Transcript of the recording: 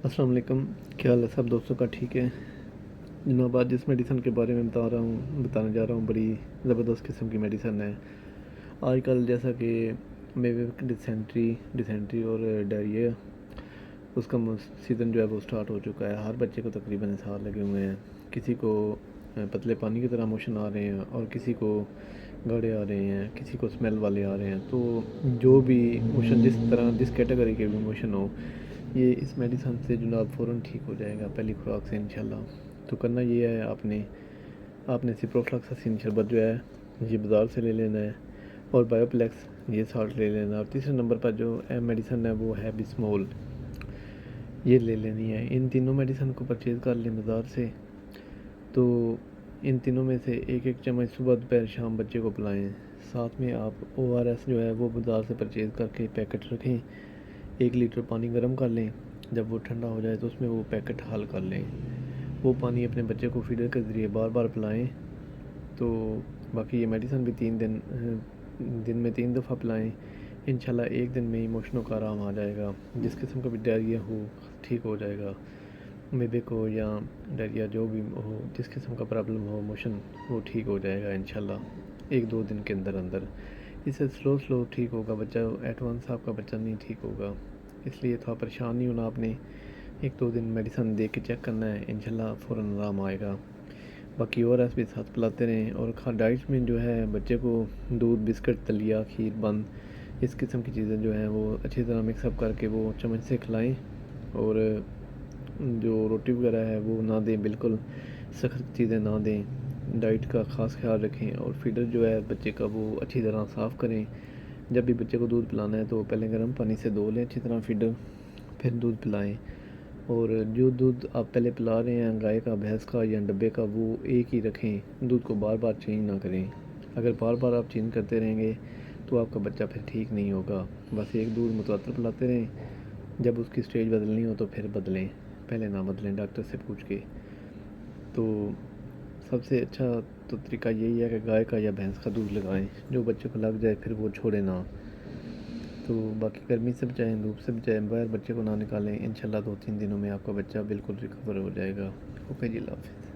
السلام علیکم، کیا حال ہے سب دوستوں کا؟ ٹھیک ہے جناب۔ آج جس میڈیسن کے بارے میں بتانے جا رہا ہوں بڑی زبردست قسم کی میڈیسن ہے۔ آج کل جیسا کہ ڈسینٹری اور ڈائریا اس کا سیزن جو ہے وہ سٹارٹ ہو چکا ہے۔ ہر بچے کو تقریباً اسہال لگے ہوئے ہیں، کسی کو پتلے پانی کی طرح موشن آ رہے ہیں اور کسی کو گاڑے آ رہے ہیں، کسی کو اسمیل والے آ رہے ہیں۔ تو جو بھی موشن جس کیٹیگری کے بھی موشن ہو، یہ اس میڈیسن سے جناب فوراً ٹھیک ہو جائے گا پہلی خوراک سے انشاءاللہ۔ تو کرنا یہ ہے، آپ نے سپروفلاکساسین شربت جو ہے یہ بازار سے لے لینا ہے، اور بایوپلیکس یہ سالٹ لے لینا ہے، اور تیسرے نمبر پر جو میڈیسن ہے وہ ہے بسمول، یہ لے لینی ہے۔ ان تینوں میڈیسن کو پرچیز کر لیں بازار سے۔ تو ان تینوں میں سے ایک ایک چمچ صبح دوپہر شام بچے کو پلائیں۔ ساتھ میں آپ ORS جو ہے وہ بازار سے پرچیز کر کے پیکٹ رکھیں۔ 1 لیٹر پانی گرم کر لیں، جب وہ ٹھنڈا ہو جائے تو اس میں وہ پیکٹ حل کر لیں۔ وہ پانی اپنے بچے کو فیڈر کے ذریعے بار بار پلائیں۔ تو باقی یہ میڈیسن بھی دن میں 3 دفعہ پلائیں۔ انشاءاللہ ایک دن میں ایموشنوں کا آرام آ جائے گا۔ جس قسم کا بھی ڈائریا ہو ٹھیک ہو جائے گا، میبے کو یا ڈائریا جو بھی ہو، جس قسم کا پرابلم ہو موشن، وہ ٹھیک ہو جائے گا انشاءاللہ 1-2 دن کے اندر۔ اس سے سلو ٹھیک ہوگا بچہ، ایٹ ونس آپ کا بچہ نہیں ٹھیک ہوگا۔ اس لیے تھوڑا پریشان نہیں ہونا آپ نے، 1-2 دن میڈیسن دے کے چیک کرنا ہے، انشاءاللہ فوراً آرام آئے گا۔ باقی ORS بھی ساتھ پلاتے رہیں، اور ڈائٹ میں جو ہے بچے کو دودھ، بسکٹ، دلیا، کھیر بند اس قسم کی چیزیں جو ہیں وہ اچھی طرح مکس اپ کر کے وہ چمچ سے کھلائیں، اور جو روٹی وغیرہ ہے وہ نہ دیں، بالکل سخت چیزیں نہ دیں۔ ڈائٹ کا خاص خیال رکھیں، اور فیڈر جو ہے بچے کا وہ اچھی طرح صاف کریں۔ جب بھی بچے کو دودھ پلانا ہے تو پہلے گرم پانی سے دھو لیں اچھی طرح فیڈر، پھر دودھ پلائیں۔ اور جو دودھ آپ پہلے پلا رہے ہیں گائے کا، بھینس کا یا ڈبے کا، وہ ایک ہی رکھیں، دودھ کو بار بار چینج نہ کریں۔ اگر بار بار آپ چینج کرتے رہیں گے تو آپ کا بچہ پھر ٹھیک نہیں ہوگا۔ بس ایک دودھ متواتر پلاتے رہیں، جب اس کی سٹیج بدلنی ہو تو پھر بدلیں، پہلے نہ بدلیں ڈاکٹر سے پوچھ کے۔ تو سب سے اچھا تو طریقہ یہی ہے کہ گائے کا یا بھینس کا دودھ لگائیں، جو بچے کو لگ جائے پھر وہ چھوڑے نہ۔ تو باقی گرمی سے بچائیں، دھوپ سے بچائیں، باہر بچے کو نہ نکالیں۔ انشاءاللہ 2-3 دنوں میں آپ کا بچہ بالکل ریکور ہو جائے گا۔ اوکے جی، اللہ حافظ۔